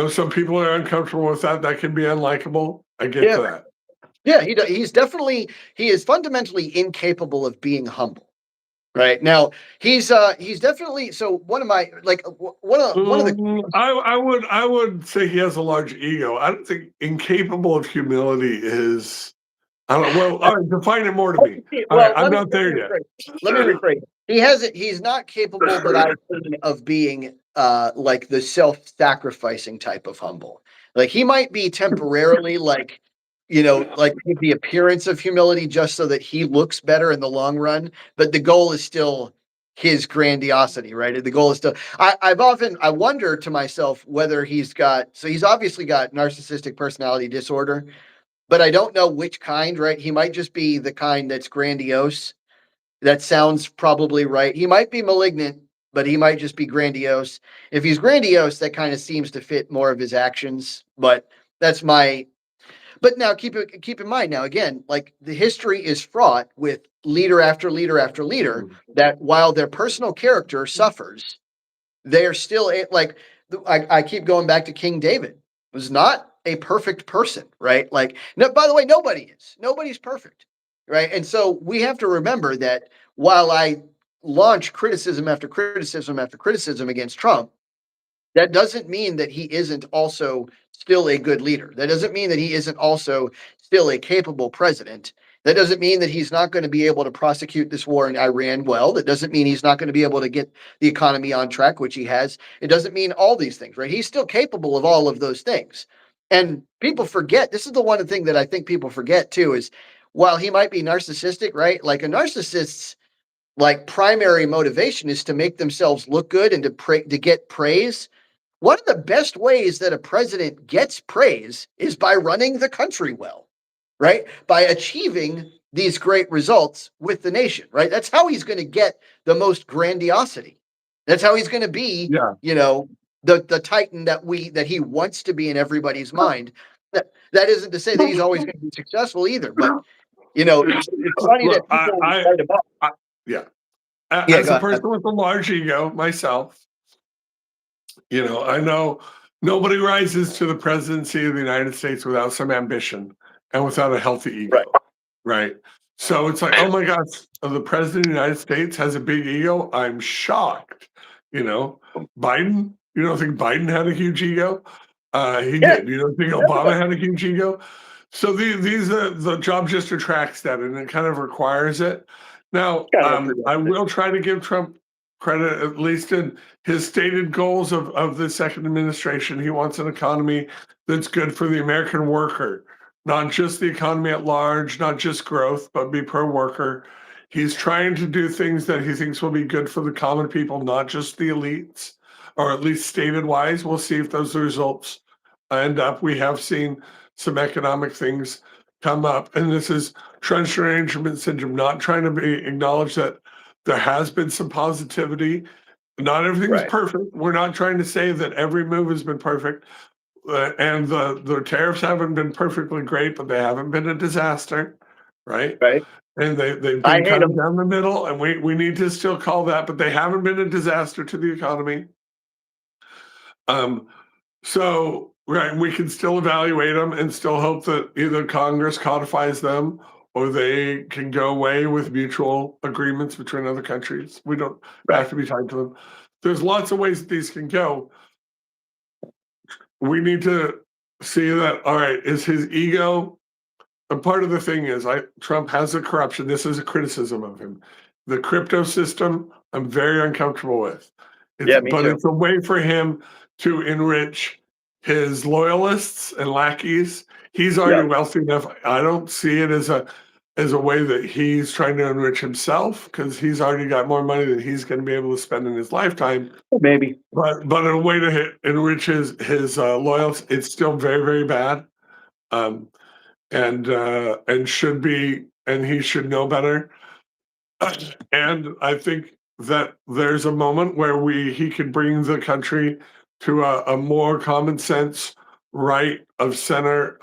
some people are uncomfortable with that. That can be unlikable. I get Yeah. that. Yeah, he is fundamentally incapable of being humble. Right now, he's definitely so one of my like one of the I would say he has a large ego. I don't think incapable of humility is. I don't. Well, all right. Define it more to me. All right, well I'm not there yet. let me rephrase. He's not capable that I've seen of being like the self-sacrificing type of humble. Like he might be temporarily like like the appearance of humility just so that he looks better in the long run, but the goal is still his grandiosity, right? The goal is still I wonder to myself whether he's obviously got narcissistic personality disorder, but I don't know which kind, right? He might just be the kind that's grandiose. That sounds probably right. He might be malignant, but he might just be grandiose. If he's grandiose, that kind of seems to fit more of his actions. But that's But now keep in mind now again, like the history is fraught with leader after leader after leader that while their personal character suffers, they are still like I keep going back to King David was not a perfect person, right? Like no, by the way, nobody's perfect, right? And so we have to remember that while I launch criticism after criticism after criticism against Trump, that doesn't mean that he isn't also still a good leader. That doesn't mean that he isn't also still a capable president. That doesn't mean that he's not going to be able to prosecute this war in Iran well. That doesn't mean he's not going to be able to get the economy on track, which he has. It doesn't mean all these things, right? He's still capable of all of those things. And people forget, this is the one thing that I think people forget too, is while he might be narcissistic, right? Like a narcissist's like primary motivation is to make themselves look good and to get praise. One of the best ways that a president gets praise is by running the country well, right? By achieving these great results with the nation, right? That's how he's going to get the most grandiosity. That's how he's going to be, the titan that he wants to be in everybody's mind. That isn't to say that he's always going to be successful either, but it's funny that people write about. As a person with a large ego myself, I know nobody rises to the presidency of the United States without some ambition and without a healthy ego, right? So it's like, oh my gosh, the president of the United States has a big ego. I'm shocked. Biden, you don't think Biden had a huge ego? He did. You don't think Obama had a huge ego? So the job just attracts that, and it kind of requires it. Now, I will try to give Trump credit, at least in his stated goals of the second administration. He wants an economy that's good for the American worker, not just the economy at large, not just growth, but be pro-worker. He's trying to do things that he thinks will be good for the common people, not just the elites, or at least stated wise. We'll see if those results end up. We have seen some economic things come up, and this is derangement syndrome, not trying to acknowledge that there has been some positivity. Not everything's perfect. We're not trying to say that every move has been perfect, and the tariffs haven't been perfectly great, but they haven't been a disaster, right? And they've been kind of down the middle, and we need to still call that, but they haven't been a disaster to the economy. So we can still evaluate them and still hope that either Congress codifies them or they can go away with mutual agreements between other countries. We don't have to be tied to them. There's lots of ways that these can go. We need to see that, all right, is his ego, and part of the thing is Trump has a corruption. This is a criticism of him. The crypto system, I'm very uncomfortable with. But it's a way for him to enrich his loyalists and lackeys. He's already wealthy enough. I don't see it as a way that he's trying to enrich himself, because he's already got more money than he's going to be able to spend in his lifetime. Maybe, but a way to enrich his loyalists, it's still very, very bad, and should be, and he should know better. And I think that there's a moment where he could bring the country to a more common sense, right of center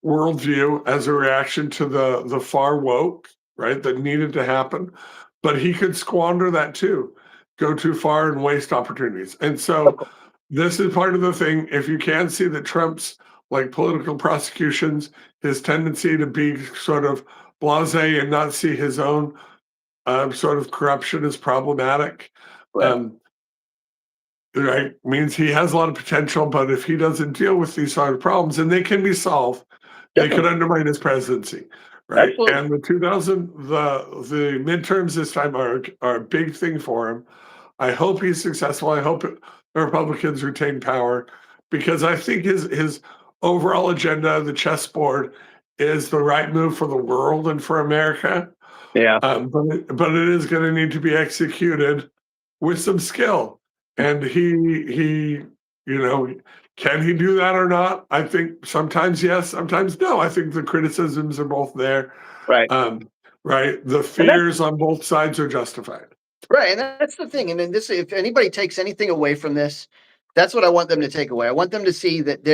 worldview as a reaction to the far woke, right, that needed to happen. But he could squander that too, go too far and waste opportunities. And so this is part of the thing. If you can see that Trump's like political prosecutions, his tendency to be sort of blasé and not see his own sort of corruption is problematic. Means he has a lot of potential, but if he doesn't deal with these sort of problems, and they can be solved, they could undermine his presidency, right? Absolutely. And the midterms this time are a big thing for him. I hope he's successful. I hope the Republicans retain power, because I think his overall agenda, the chessboard, is the right move for the world and for America. But it is going to need to be executed with some skill. And he, can he do that or not? I think sometimes yes, sometimes no. I think the criticisms are both there. The fears on both sides are justified. And that's the thing. And then if anybody takes anything away from this, that's what I want them to take away. I want them to see that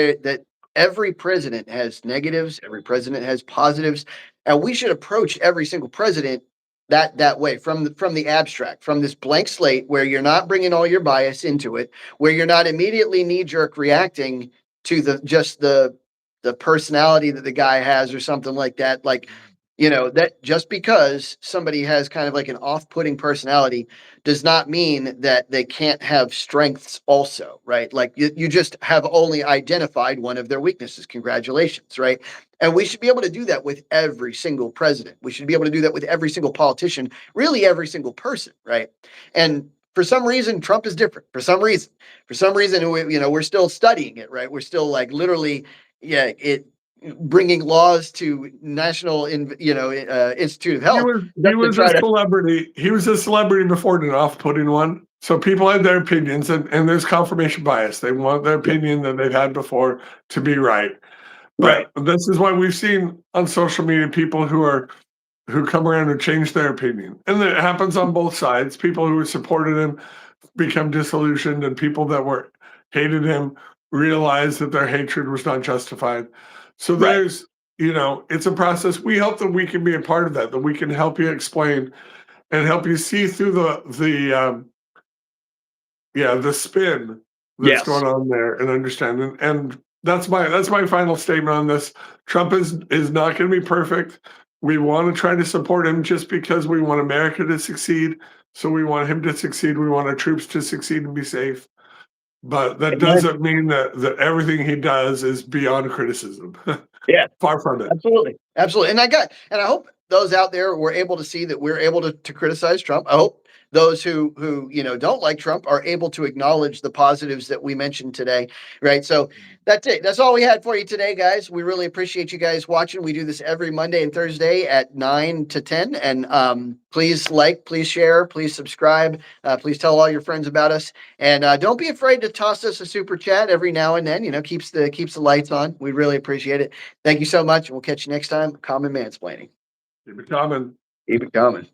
every president has negatives, every president has positives, and we should approach every single president that way, from the abstract, from this blank slate where you're not bringing all your bias into it, where you're not immediately knee jerk reacting to the personality that the guy has or something like that. Like, that just because somebody has kind of like an off-putting personality does not mean that they can't have strengths also, right? Like, you just have only identified one of their weaknesses. Congratulations, right? And we should be able to do that with every single president. We should be able to do that with every single politician, really every single person, right? And for some reason, Trump is different. For some reason, we're still studying it, right? We're still like literally, bringing laws to National, Institute of He Health was he just to was a try to. celebrity. He was a celebrity before an off-putting one. So people had their opinions, and there's confirmation bias. They want their opinion that they've had before to be right. Right. But this is why we've seen on social media people who come around and change their opinion, and it happens on both sides. People who supported him become disillusioned, and people that were hated him realize that their hatred was not justified. So Right. there's, it's a process. We hope that we can be a part of that, that we can help you explain and help you see through the spin that's Yes. going on there and understand. And that's my final statement on this. Trump is not going to be perfect. We want to try to support him just because we want America to succeed. So we want him to succeed. We want our troops to succeed and be safe. But that Amen. doesn't mean that everything he does is beyond criticism. Yeah. Far from it. Absolutely. Absolutely. And I hope those out there were able to see that we're able to criticize Trump. I hope those who don't like Trump are able to acknowledge the positives that we mentioned today. Right. So that's it. That's all we had for you today, guys. We really appreciate you guys watching. We do this every Monday and Thursday at 9 to 10. And please please share, please subscribe, please tell all your friends about us. And don't be afraid to toss us a super chat every now and then. Keeps the lights on. We really appreciate it. Thank you so much. We'll catch you next time. Common Mansplaining. Keep it coming. Keep it coming.